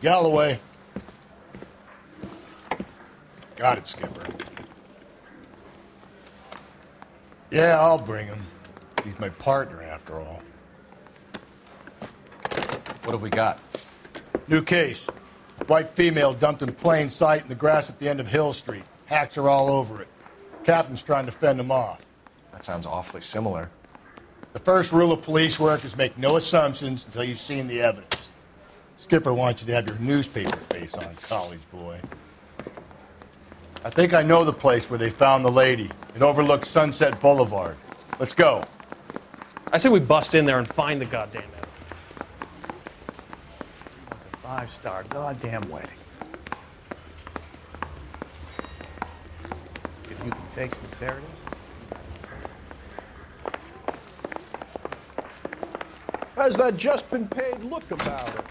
Galloway. Got it, Skipper. Yeah, I'll bring him. He's my partner, after all. What have we got? New case. White female dumped in plain sight in the grass at the end of Hill Street. Hacks are all over it. Captain's trying to fend them off. That sounds awfully similar. The first rule of police work is make no assumptions until you've seen the evidence. Skipper wants you to have your newspaper face on, college boy. I think I know the place where they found the lady. It overlooks Sunset Boulevard. Let's go. I say we bust in there and find the goddamn evidence. It's a five-star goddamn wedding. If you can fake sincerity. Has that just been paid look about it?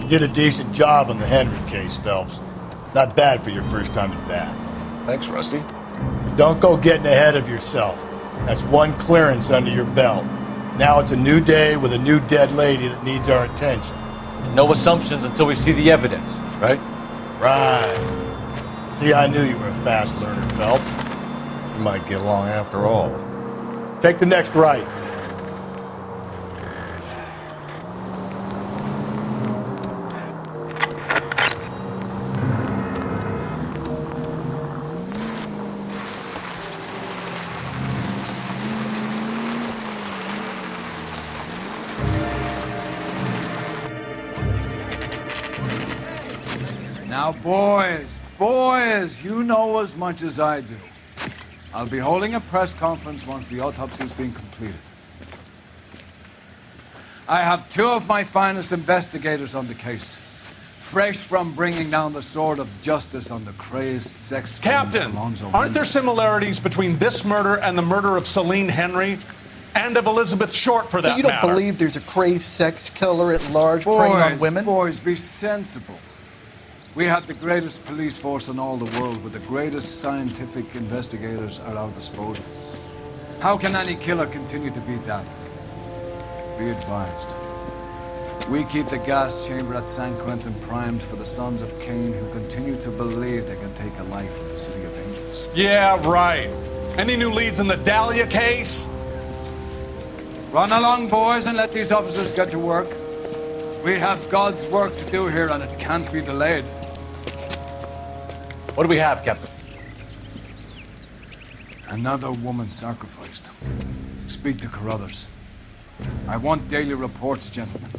You did a decent job on the Henry case, Phelps. Not bad for your first time at bat. Thanks, Rusty. Don't go getting ahead of yourself. That's one clearance under your belt. Now it's a new day with a new dead lady that needs our attention. No assumptions until we see the evidence, right? Right. See, I knew you were a fast learner, Phelps. You might get along after all. Take the next right. Now, boys, you know as much as I do. I'll be holding a press conference once the autopsy's been completed. I have two of my finest investigators on the case, fresh from bringing down the sword of justice on the crazed sex Captain, aren't there similarities between this murder and the murder of Celine Henry? And of Elizabeth Short, for that So you don't matter? believe there's a crazed sex killer at large preying on women? Boys, be sensible. We have the greatest police force in all the world with the greatest scientific investigators at our disposal. How can any killer continue to beat that? Be advised. We keep the gas chamber at San Quentin primed for the sons of Cain who continue to believe they can take a life in the city of angels. Yeah, right. Any new leads in the Dahlia case? Run along, boys, and let these officers get to work. We have God's work to do here, and it can't be delayed. What do we have, Captain? Another woman sacrificed. Speak to Carruthers. I want daily reports, gentlemen.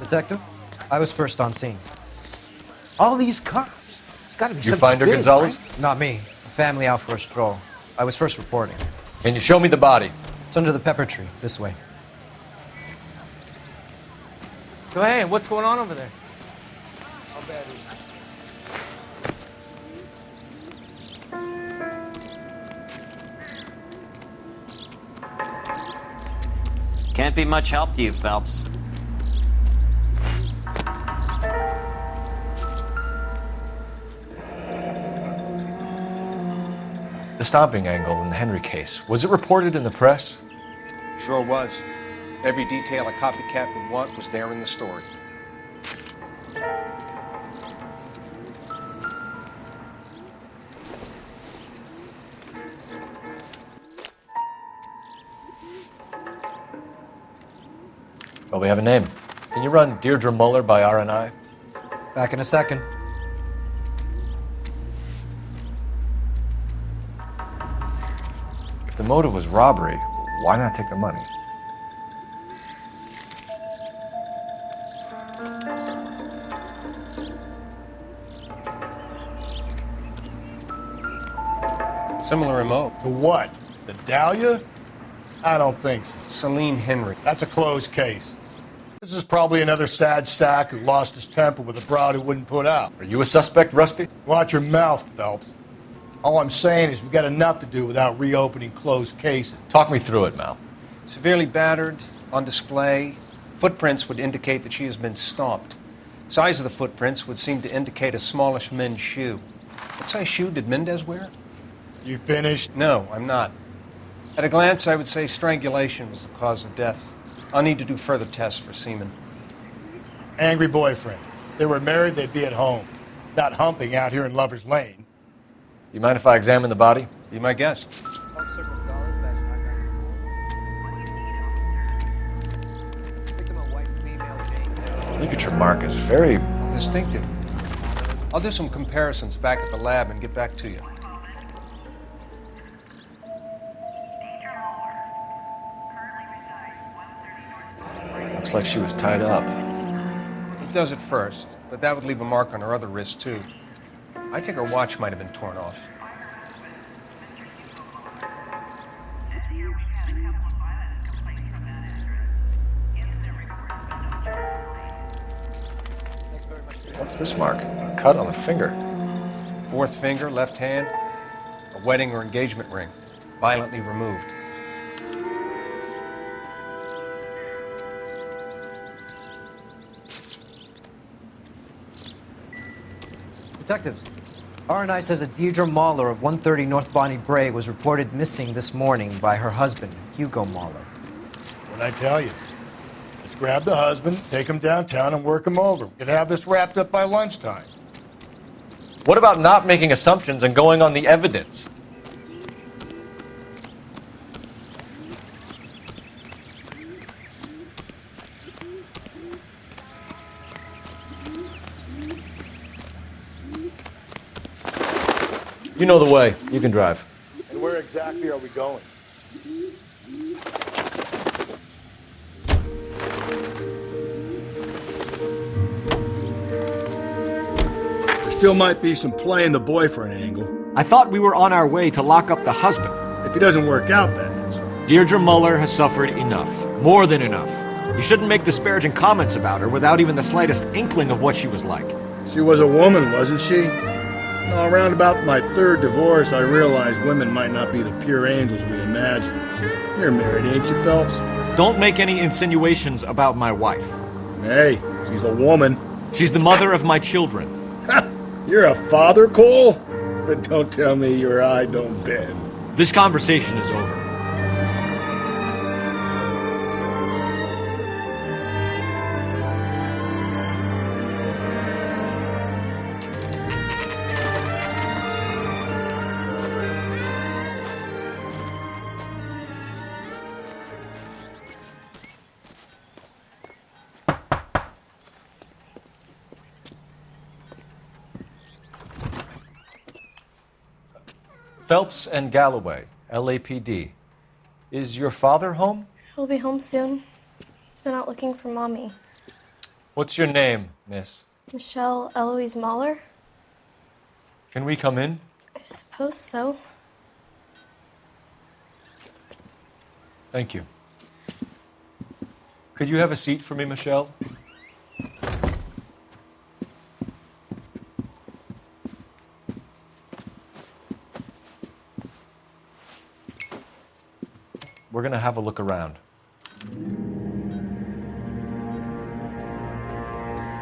Detective, I was first on scene. All these cops. It's got to be You something find her, big, Gonzalez? right? Not me. A family out for a stroll. I was first reporting. Can you show me the body? It's under the pepper tree, this way. So hey, what's going on over there? Can't be much help to you, Phelps. The stomping angle in the Henry case. Was it reported in the press? Sure was. Every detail a copycat would want was there in the story. Well, we have a name. Can you run Deirdre Muller by RNI? Back in a second. If the motive was robbery, why not take the money? Similar MO. To what? The Dahlia? I don't think so. Celine Henry. That's a closed case. This is probably another sad sack who lost his temper with a broad who wouldn't put out. Are you a suspect, Rusty? Watch your mouth, Phelps. All I'm saying is we got enough to do without reopening closed cases. Talk me through it, Mal. Severely battered, on display, Footprints would indicate that she has been stomped. Size of the footprints would seem to indicate a smallish men's shoe. What size shoe did Mendez wear? You finished? No, I'm not. At a glance, I would say strangulation was the cause of death. I'll need to do further tests for semen. Angry boyfriend. If they were married, they'd be at home, not humping out here in Lover's Lane. You mind if I examine the body? Be my guest. Officer Gonzalez, badge 994. Victim, a white female, Jane. Ligature mark is very... Distinctive. I'll do some comparisons back at the lab and get back to you. Looks like she was tied up. It does at first, but that would leave a mark on her other wrist, too. I think her watch might have been torn off. What's this mark? A cut on the finger. Fourth finger, left hand, a wedding or engagement ring, violently removed. Detectives, R&I says that Deirdre Mahler of 130 North Bonnie Bray was reported missing this morning by her husband, Hugo Mahler. What'd I tell you? Let's grab the husband, take him downtown, and work him over. We could have this wrapped up by lunchtime. What about not making assumptions and going on the evidence? You know the way. You can drive. And where exactly are we going? There still might be some play in the boyfriend angle. I thought we were on our way to lock up the husband. If he doesn't work out, that is. Deirdre Muller has suffered enough. More than enough. You shouldn't make disparaging comments about her without even the slightest inkling of what she was like. She was a woman, wasn't she? No, around about my third divorce, I realized women might not be the pure angels we imagine. You're married, ain't you, Phelps? Don't make any insinuations about my wife. Hey, she's a woman. She's the mother of my children. You're a father, Cole? Then don't tell me your eye don't bend. This conversation is over. Phelps and Galloway, LAPD. Is your father home? He'll be home soon. He's been out looking for Mommy. What's your name, miss? Michelle Eloise Mahler? Can we come in? I suppose so. Thank you. Could you have a seat for me, Michelle? We're going to have a look around.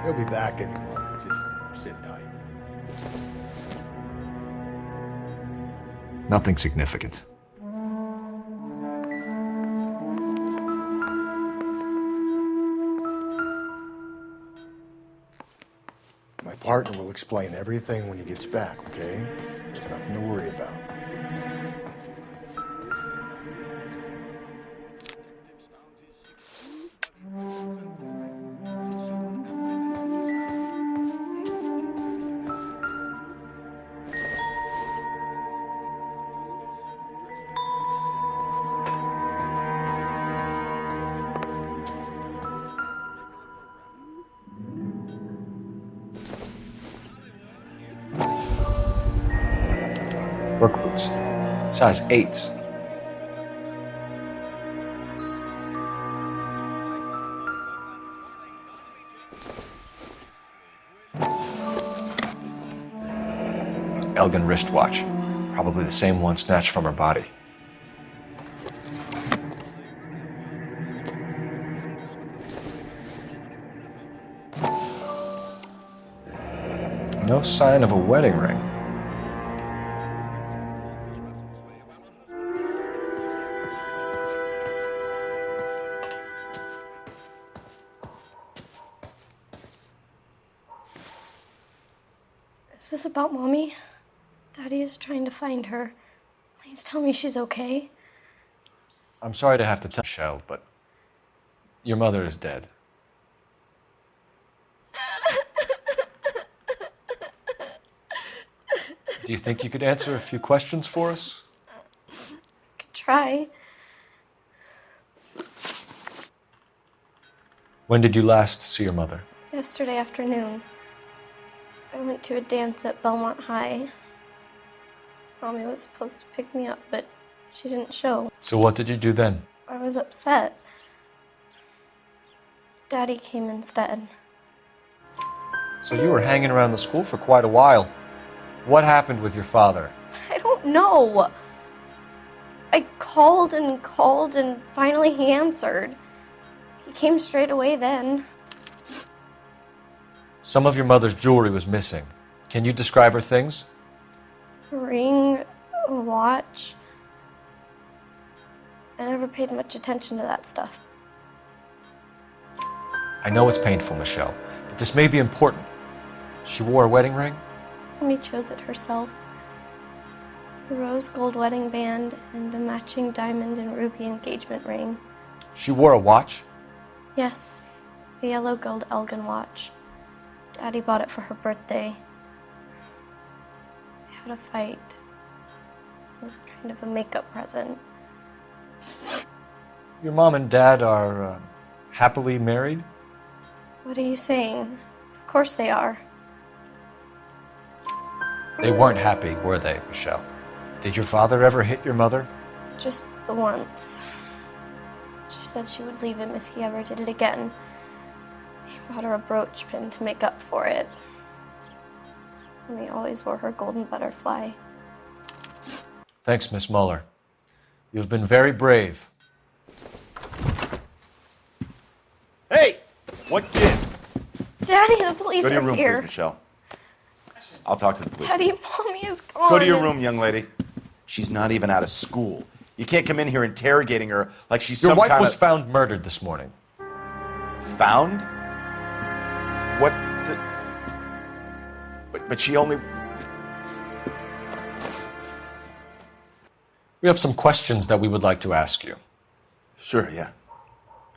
He'll be back any moment. Just sit tight. Nothing significant. My partner will explain everything when he gets back, okay? There's nothing to worry about. Work boots. Size 8s. Elgin wristwatch. Probably the same one snatched from her body. No sign of a wedding ring. Is this about Mommy? Daddy is trying to find her. Please tell me she's okay. I'm sorry to have to tell Michelle, but your mother is dead. Do you think you could answer a few questions for us? Could try. When did you last see your mother? Yesterday afternoon. I went to a dance at Belmont High. Mommy was supposed to pick me up, but she didn't show. So what did you do then? I was upset. Daddy came instead. So you were hanging around the school for quite a while. What happened with your father? I don't know. I called and called, and finally he answered. He came straight away then. Some of your mother's jewelry was missing. Can you describe her things? A ring, a watch. I never paid much attention to that stuff. I know it's painful, Michelle, but this may be important. She wore a wedding ring? Mommy chose it herself. A rose gold wedding band and a matching diamond and ruby engagement ring. She wore a watch? Yes, a yellow gold Elgin watch. Daddy bought it for her birthday. We had a fight. It was kind of a makeup present. Your mom and dad are happily married? What are you saying? Of course they are. They weren't happy, were they, Michelle? Did your father ever hit your mother? Just the once. She said she would leave him if he ever did it again. He bought her a brooch pin to make up for it. And he always wore her golden butterfly. Thanks, Miss Muller. You have been very brave. Hey! What gives? Daddy, the police Go to your are room, here. please, Michelle. I'll talk to the police. Daddy, Mommy is gone. Go to your room, young lady. She's not even out of school. You can't come in here interrogating her like she's Your some wife kind was of... found murdered this morning. Found? What? But she only... We have some questions that we would like to ask you. Sure, yeah.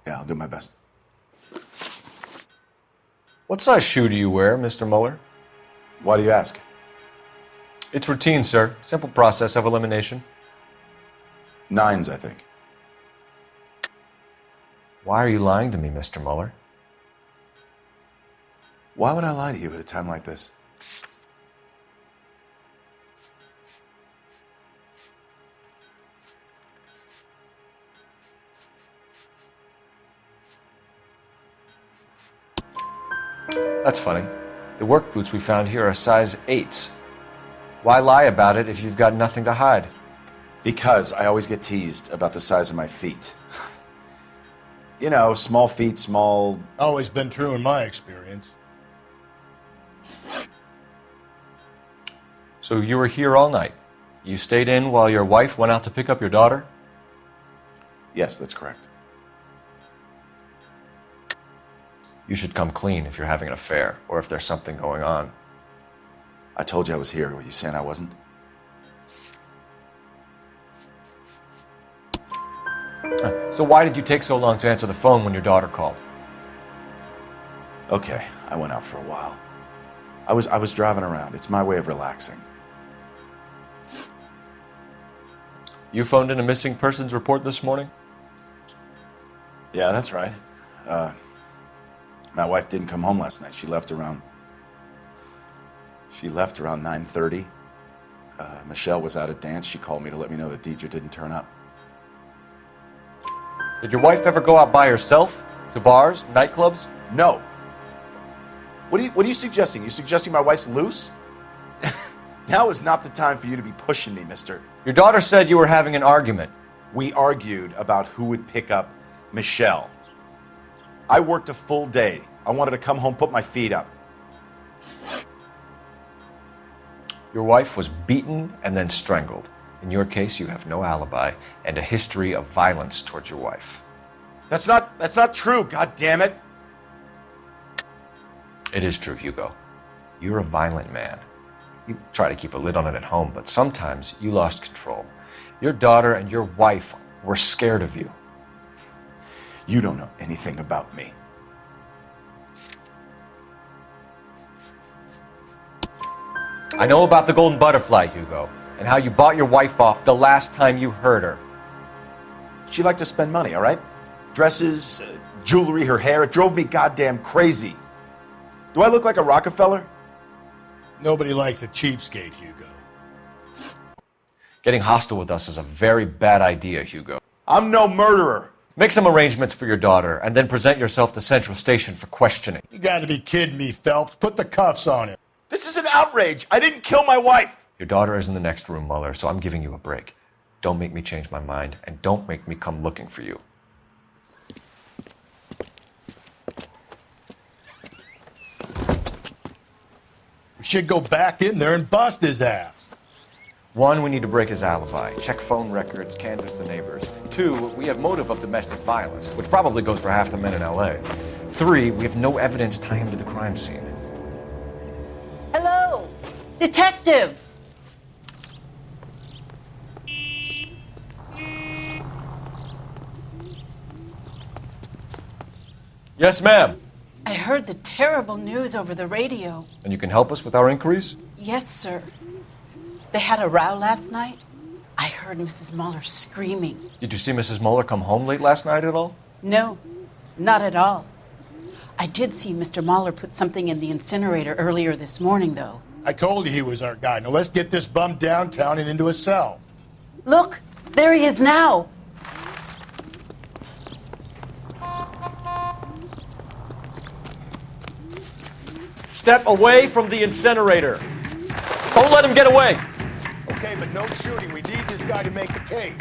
Yeah, I'll do my best. What size shoe do you wear, Mr. Muller? Why do you ask? It's routine, sir. Simple process of elimination. 9s, I think. Why are you lying to me, Mr. Muller? Why would I lie to you at a time like this? That's funny. The work boots we found here are size 8s. Why lie about it if you've got nothing to hide? Because I always get teased about the size of my feet. You know, small feet, small... Always been true in my experience. So you were here all night. You stayed in while your wife went out to pick up your daughter? Yes, that's correct. You should come clean if you're having an affair, or if there's something going on. I told you I was here. Were you saying I wasn't? So why did you take so long to answer the phone when your daughter called? Okay, I went out for a while. I was driving around. It's my way of relaxing. You phoned in a missing persons report this morning? Yeah, that's right. My wife didn't come home last night. She left around 9:30. Michelle was out at dance. She called me to let me know that Deidre didn't turn up. Did your wife ever go out by herself? To bars, nightclubs? No. What are you suggesting? You suggesting my wife's loose? Now is not the time for you to be pushing me, mister. Your daughter said you were having an argument. We argued about who would pick up Michelle. I worked a full day. I wanted to come home, put my feet up. Your wife was beaten and then strangled. In your case, you have no alibi and a history of violence towards your wife. That's not true, god damn it. It is true, Hugo. You're a violent man. You try to keep a lid on it at home, but sometimes you lost control. Your daughter and your wife were scared of you. You don't know anything about me. I know about the golden butterfly, Hugo, and how you bought your wife off the last time you heard her. She liked to spend money, all right? Dresses, jewelry, her hair. It drove me goddamn crazy. Do I look like a Rockefeller? Nobody likes a cheapskate, Hugo. Getting hostile with us is a very bad idea, Hugo. I'm no murderer. Make some arrangements for your daughter, and then present yourself to Central Station for questioning. You gotta be kidding me, Phelps. Put the cuffs on him. This is an outrage. I didn't kill my wife. Your daughter is in the next room, Mueller, so I'm giving you a break. Don't make me change my mind, and don't make me come looking for you. We should go back in there and bust his ass. 1, we need to break his alibi. Check phone records, canvass the neighbors. 2, we have motive of domestic violence, which probably goes for half the men in LA. 3, we have no evidence tying him to the crime scene. Hello, detective. Yes, ma'am. I heard the terrible news over the radio. And you can help us with our inquiries? Yes, sir. They had a row last night. I heard Mrs. Mueller screaming. Did you see Mrs. Mueller come home late last night at all? No, not at all. I did see Mr. Mueller put something in the incinerator earlier this morning, though. I told you he was our guy. Now let's get this bum downtown and into a cell. Look, there he is now. Step away from the incinerator. Don't let him get away. Okay, but no shooting. We need this guy to make the case.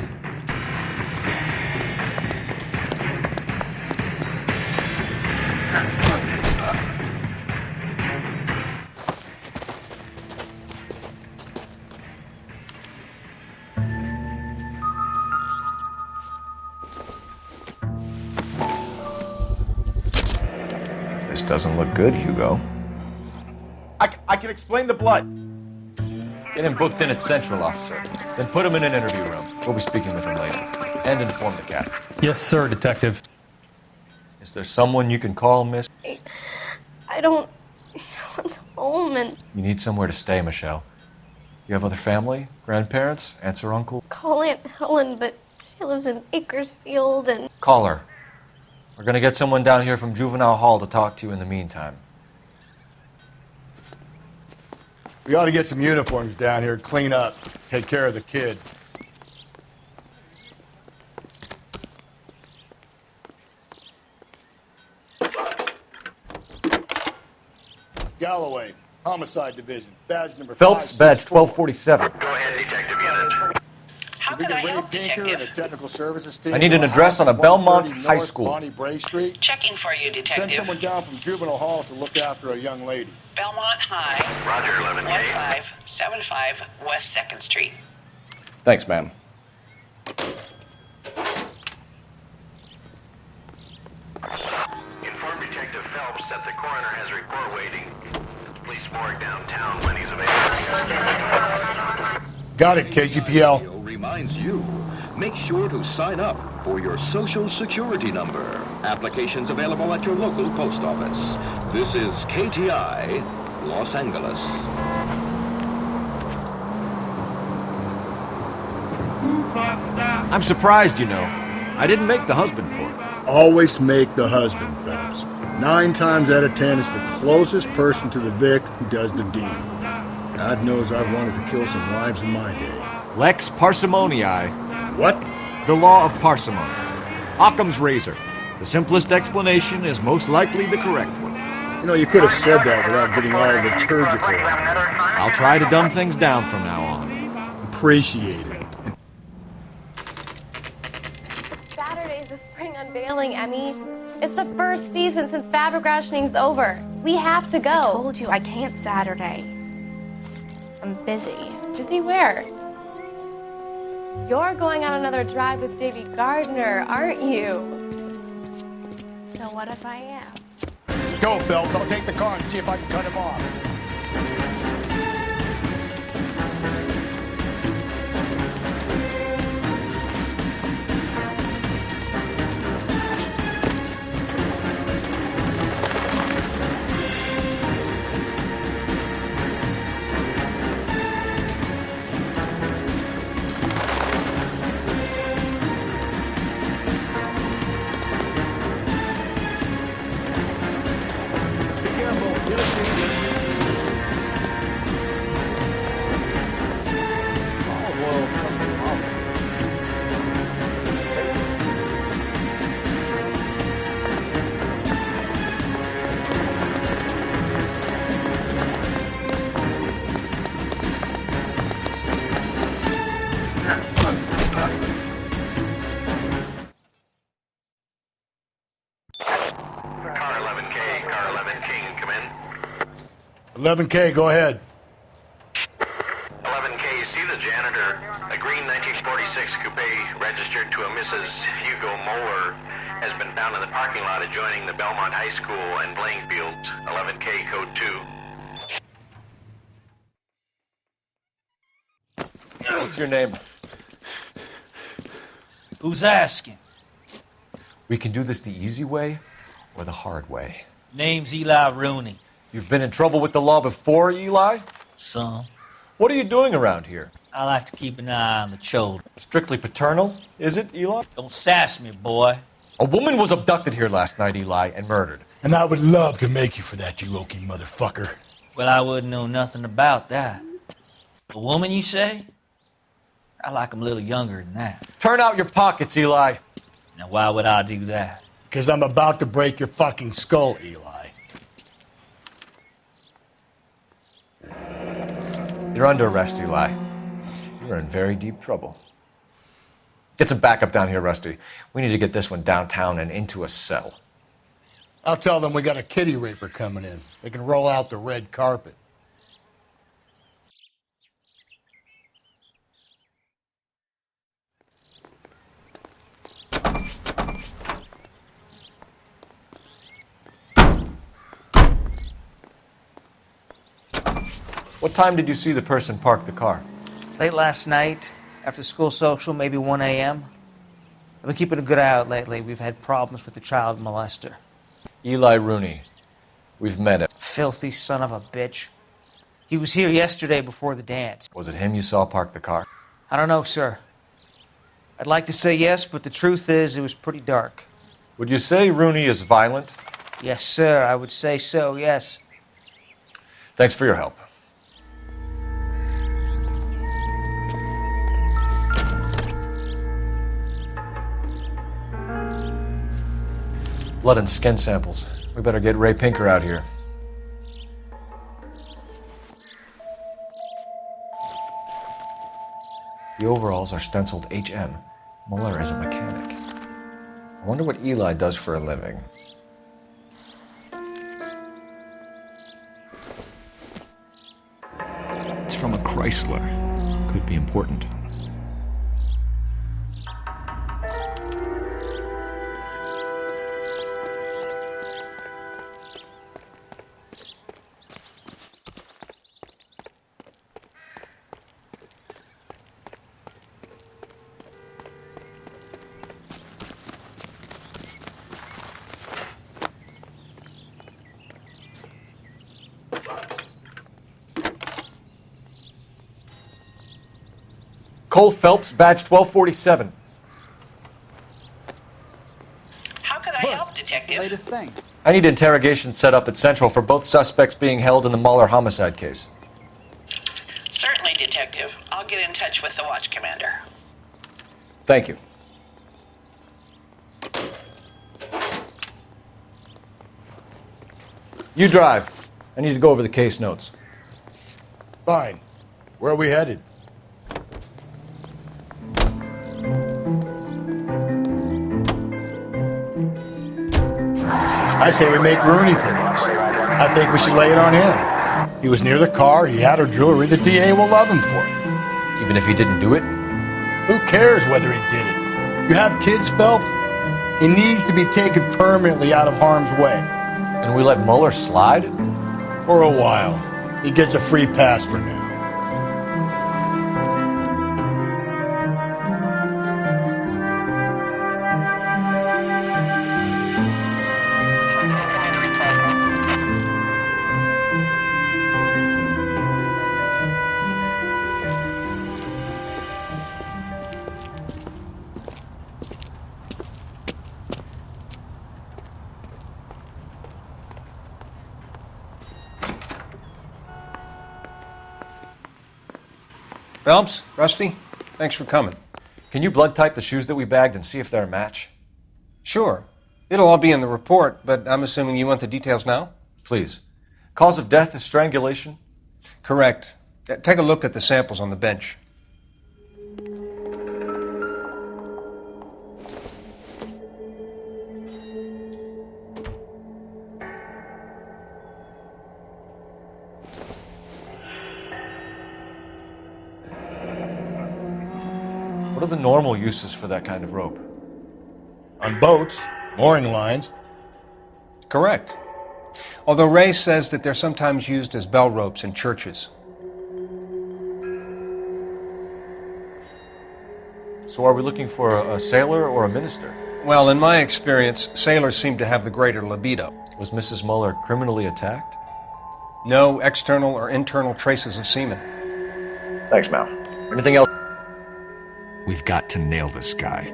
This doesn't look good, Hugo. I can explain the blood. Get him booked in at Central, officer. Then put him in an interview room. We'll be speaking with him later. And inform the cat. Yes, sir, detective. Is there someone you can call, miss? I don't... No one's home and... You need somewhere to stay, Michelle. You have other family? Grandparents? Aunts or uncle? Call Aunt Helen, but she lives in Bakersfield and... Call her. We're gonna get someone down here from Juvenile Hall to talk to you in the meantime. We ought to get some uniforms down here, clean up, take care of the kid. Galloway, Homicide Division, badge number Phelps, 564. badge 1247. Go ahead, detective unit. How can I help, Detective? And a technical services team. I need an address on a Belmont 130 High North School. Bonnie Bray Street. Checking for you, detective. Send someone down from Juvenile Hall to look after a young lady. Belmont High. Roger, 11K. 1575 West 2nd Street. Thanks, ma'am. Inform Detective Phelps that the coroner has a report waiting. Police morgue downtown when he's available. Got it, KGPL. Reminds you, make sure to sign up for your Social Security number. Applications available at your local post office. This is KTI, Los Angeles. I'm surprised, you know. I didn't make the husband for it. Always make the husband, Phelps. 9 times out of 10, it's the closest person to the Vic who does the deed. God knows I've wanted to kill some wives in my day. Lex parsimoniae. What? The law of parsimony. Occam's razor. The simplest explanation is most likely the correct one. You know, you could have said that without getting all liturgical. I'll try to dumb things down from now on. Appreciate it. Saturday's the spring unveiling, Emmy. It's the first season since fabric rationing's over. We have to go. I told you I can't Saturday. I'm busy. Busy where? You're going on another drive with Davy Gardner, aren't you? So what if I am? Go, Phelps. I'll take the car and see if I can cut him off. Car 11K, car 11 King, come in. 11K, go ahead. 11K, see the janitor. A green 1946 coupe registered to a Mrs. Hugo Moeller has been found in the parking lot adjoining the Belmont High School and playing fields. 11K, code 2. What's your name? Who's asking? We can do this the easy way or the hard way. Name's Eli Rooney. You've been in trouble with the law before, Eli? Some. What are you doing around here? I like to keep an eye on the children. Strictly paternal, is it, Eli? Don't sass me, boy. A woman was abducted here last night, Eli, and murdered. And I would love to make you for that, you oaky motherfucker. Well, I wouldn't know nothing about that. A woman, you say? I like 'em a little younger than that. Turn out your pockets, Eli. Now, why would I do that? Because I'm about to break your fucking skull, Eli. You're under arrest, Eli. You're in very deep trouble. Get some backup down here, Rusty. We need to get this one downtown and into a cell. I'll tell them we got a kitty raper coming in. They can roll out the red carpet. What time did you see the person park the car? Late last night, after school social, maybe 1 a.m. I've been keeping a good eye out lately. We've had problems with the child molester. Eli Rooney. We've met him. Filthy son of a bitch. He was here yesterday before the dance. Was it him you saw park the car? I don't know, sir. I'd like to say yes, but the truth is it was pretty dark. Would you say Rooney is violent? Yes, sir. I would say so, yes. Thanks for your help. Blood and skin samples. We better get Ray Pinker out here. The overalls are stenciled HM. Muller is a mechanic. I wonder what Eli does for a living. It's from a Chrysler. Could be important. Cole Phelps, badge 1247. How could I help, Detective? Latest thing. I need interrogation set up at Central for both suspects being held in the Mahler homicide case. Certainly, Detective. I'll get in touch with the watch commander. Thank you. You drive. I need to go over the case notes. Fine. Where are we headed? I say we make Rooney for this. I think we should lay it on him. He was near the car, he had her jewelry, the DA will love him for it. Even if he didn't do it? Who cares whether he did it? You have kids, Phelps? He needs to be taken permanently out of harm's way. And we let Mueller slide? For a while. He gets a free pass for now. Phelps, Rusty, thanks for coming. Can you blood type the shoes that we bagged and see if they're a match? Sure. It'll all be in the report, but I'm assuming you want the details now? Please. Cause of death is strangulation? Correct. Take a look at the samples on the bench. What are the normal uses for that kind of rope? On boats, mooring lines. Correct. Although Ray says that they're sometimes used as bell ropes in churches. So are we looking for a sailor or a minister? Well, in my experience, sailors seem to have the greater libido. Was Mrs. Mueller criminally attacked? No external or internal traces of semen. Thanks, Mal. Anything else? We've got to nail this guy.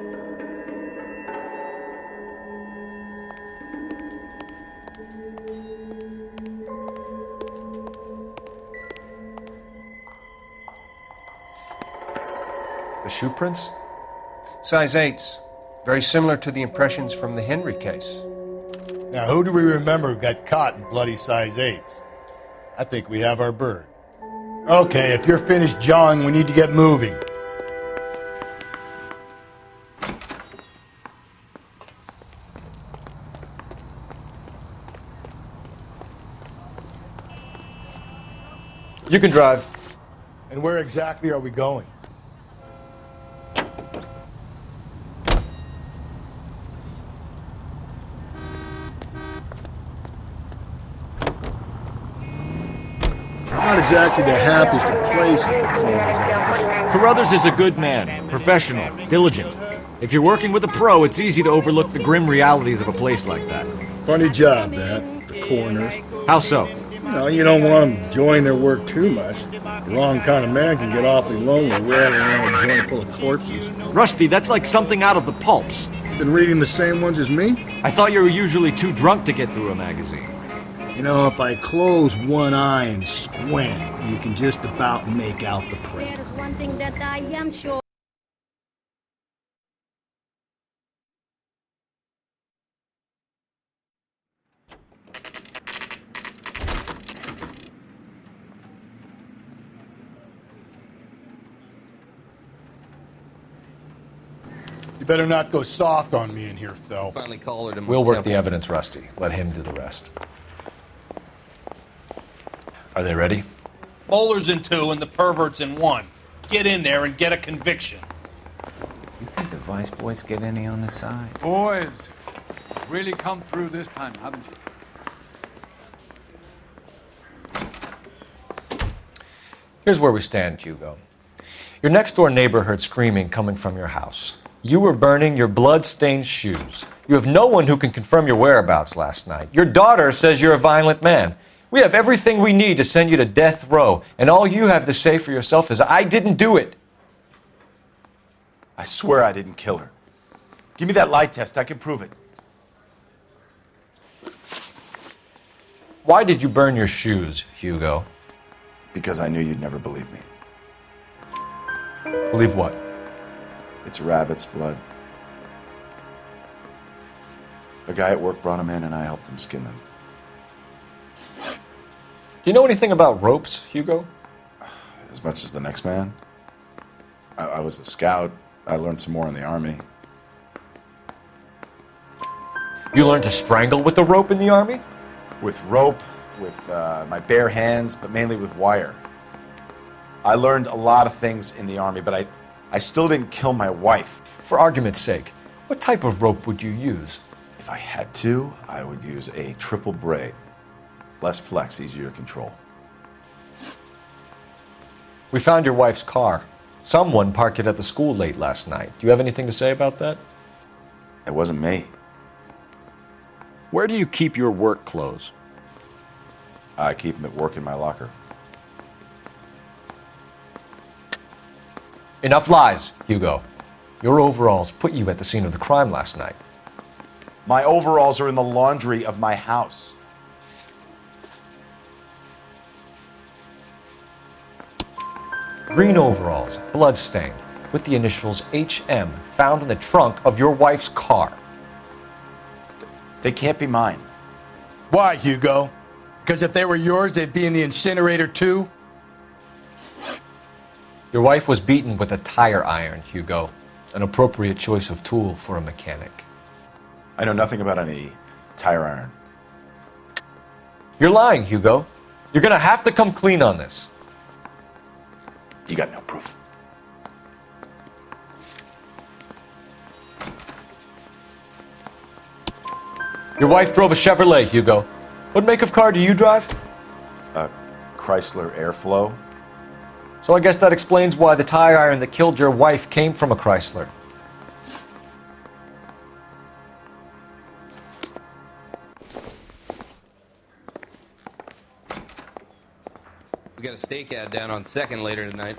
The shoe prints? Size 8s. Very similar to the impressions from the Henry case. Now, who do we remember got caught in bloody size 8s? I think we have our bird. Okay, if you're finished jawing, we need to get moving. You can drive. And where exactly are we going? Not exactly the happiest of places to close office. Carruthers is a good man, professional, diligent. If you're working with a pro, it's easy to overlook the grim realities of a place like that. Funny job, that. The coroners. How so? No, you don't want them enjoying their work too much. The wrong kind of man can get awfully lonely rattling around a joint full of corpses. Rusty, that's like something out of the pulps. Been reading the same ones as me? I thought you were usually too drunk to get through a magazine. You know, if I close one eye and squint, you can just about make out the print. There's one thing that I am sure. You better not go soft on me in here, Phelps. Finally collared him. We'll work the evidence, Rusty. Let him do the rest. Are they ready? Bowler's in 2 and the pervert's in 1. Get in there and get a conviction. You think the Vice Boys get any on the side? Boys, you've really come through this time, haven't you? Here's where we stand, Hugo. Your next-door neighbor heard screaming coming from your house. You were burning your blood-stained shoes. You have no one who can confirm your whereabouts last night. Your daughter says you're a violent man. We have everything we need to send you to death row, and all you have to say for yourself is, I didn't do it. I swear I didn't kill her. Give me that lie test. I can prove it. Why did you burn your shoes, Hugo? Because I knew you'd never believe me. Believe what? It's rabbit's blood. A guy at work brought him in and I helped him skin them. Do you know anything about ropes, Hugo? As much as the next man. I was a scout. I learned some more in the army. You learned to strangle with the rope in the army? With rope, with my bare hands, but mainly with wire. I learned a lot of things in the Army, but I still didn't kill my wife. For argument's sake, what type of rope would you use? If I had to, I would use a triple braid. Less flex, easier to control. We found your wife's car. Someone parked it at the school late last night. Do you have anything to say about that? It wasn't me. Where do you keep your work clothes? I keep them at work in my locker. Enough lies, Hugo. Your overalls put you at the scene of the crime last night. My overalls are in the laundry of my house. Green overalls, blood-stained, with the initials HM found in the trunk of your wife's car. They can't be mine. Why, Hugo? Because if they were yours, they'd be in the incinerator too? Your wife was beaten with a tire iron, Hugo. An appropriate choice of tool for a mechanic. I know nothing about any tire iron. You're lying, Hugo. You're gonna have to come clean on this. You got no proof. Your wife drove a Chevrolet, Hugo. What make of car do you drive? A Chrysler Airflow. So I guess that explains why the tire iron that killed your wife came from a Chrysler. We got a stakeout down on 2nd later tonight.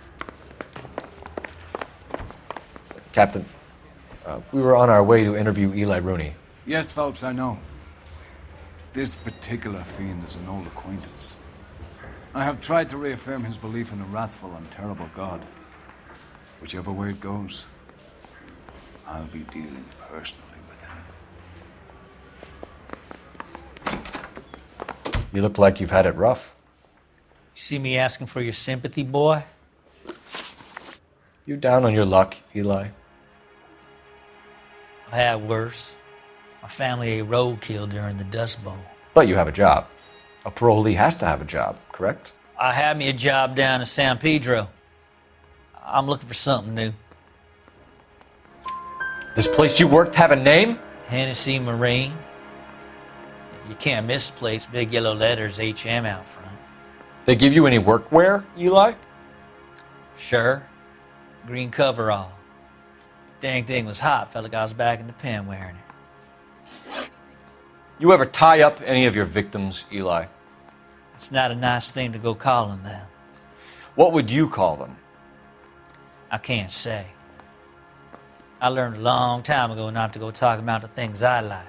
Captain, we were on our way to interview Eli Rooney. Yes, Phelps, I know. This particular fiend is an old acquaintance. I have tried to reaffirm his belief in a wrathful and terrible God. Whichever way it goes, I'll be dealing personally with him. You look like you've had it rough. You see me asking for your sympathy, boy? You down on your luck, Eli? I had worse. My family ate roadkill during the Dust Bowl. But you have a job. A parolee has to have a job, correct? I had me a job down in San Pedro. I'm looking for something new. This place you worked have a name? Hennessy Marine. You can't miss the place. Big yellow letters, HM out front. They give you any workwear, Eli? Sure. Green coverall. Dang thing was hot. Felt like I was back in the pen wearing it. You ever tie up any of your victims, Eli? It's not a nice thing to go calling them. What would you call them? I can't say. I learned a long time ago not to go talking about the things I like.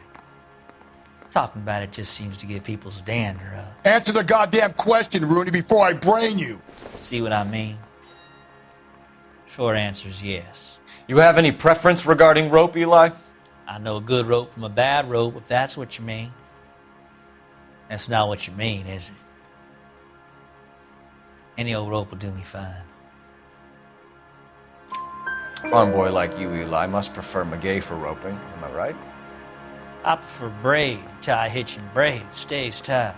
Talking about it just seems to get people's dander up. Answer the goddamn question, Rooney, before I brain you. See what I mean? Short answer is yes. You have any preference regarding rope, Eli? I know a good rope from a bad rope, if that's what you mean. That's not what you mean, is it? Any old rope will do me fine. Farm boy like you, Eli, must prefer Magay for roping. Am I right? I prefer braid. Tie hitching braid. It stays tied.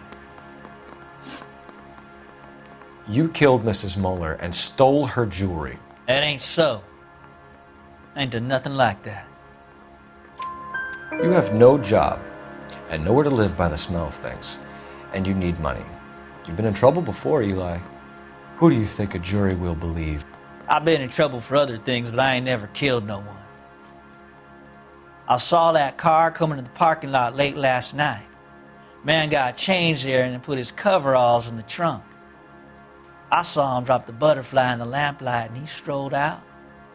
You killed Mrs. Muller and stole her jewelry. That ain't so. I ain't done nothing like that. You have no job and nowhere to live by the smell of things. And you need money. You've been in trouble before, Eli. Who do you think a jury will believe? I've been in trouble for other things, but I ain't never killed no one. I saw that car coming to the parking lot late last night. Man got changed there and then put his coveralls in the trunk. I saw him drop the butterfly in the lamplight and he strolled out,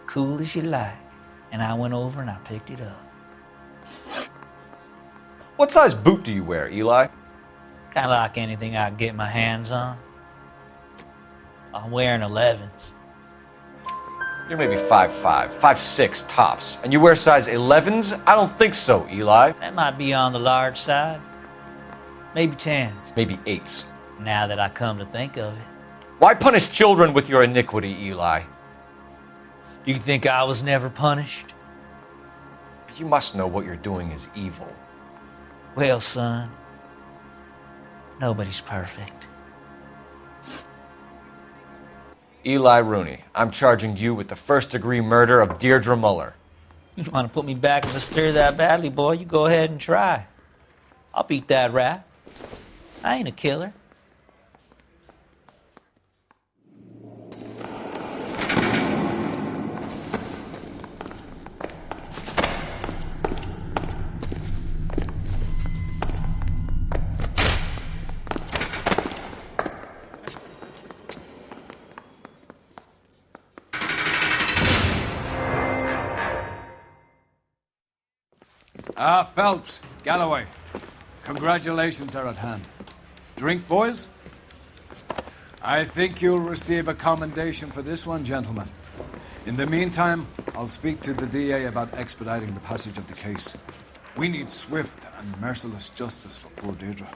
cool as you like. And I went over and I picked it up. What size boot do you wear, Eli? Kind of like anything I can get my hands on. I'm wearing 11s. You're maybe 5'5", 5'6" tops. And you wear size 11s? I don't think so, Eli. That might be on the large side. Maybe 10s. Maybe 8s. Now that I come to think of it. Why punish children with your iniquity, Eli? You think I was never punished? You must know what you're doing is evil. Well, son, Nobody's perfect. Eli Rooney, I'm charging you with the first-degree murder of Deirdre Muller. You want to put me back in the stir that badly, boy? You go ahead and try. I'll beat that rap. I ain't a killer. Phelps, Galloway, congratulations are at hand. Drink, boys? I think you'll receive a commendation for this one, gentlemen. In the meantime, I'll speak to the DA about expediting the passage of the case. We need swift and merciless justice for poor Deirdre.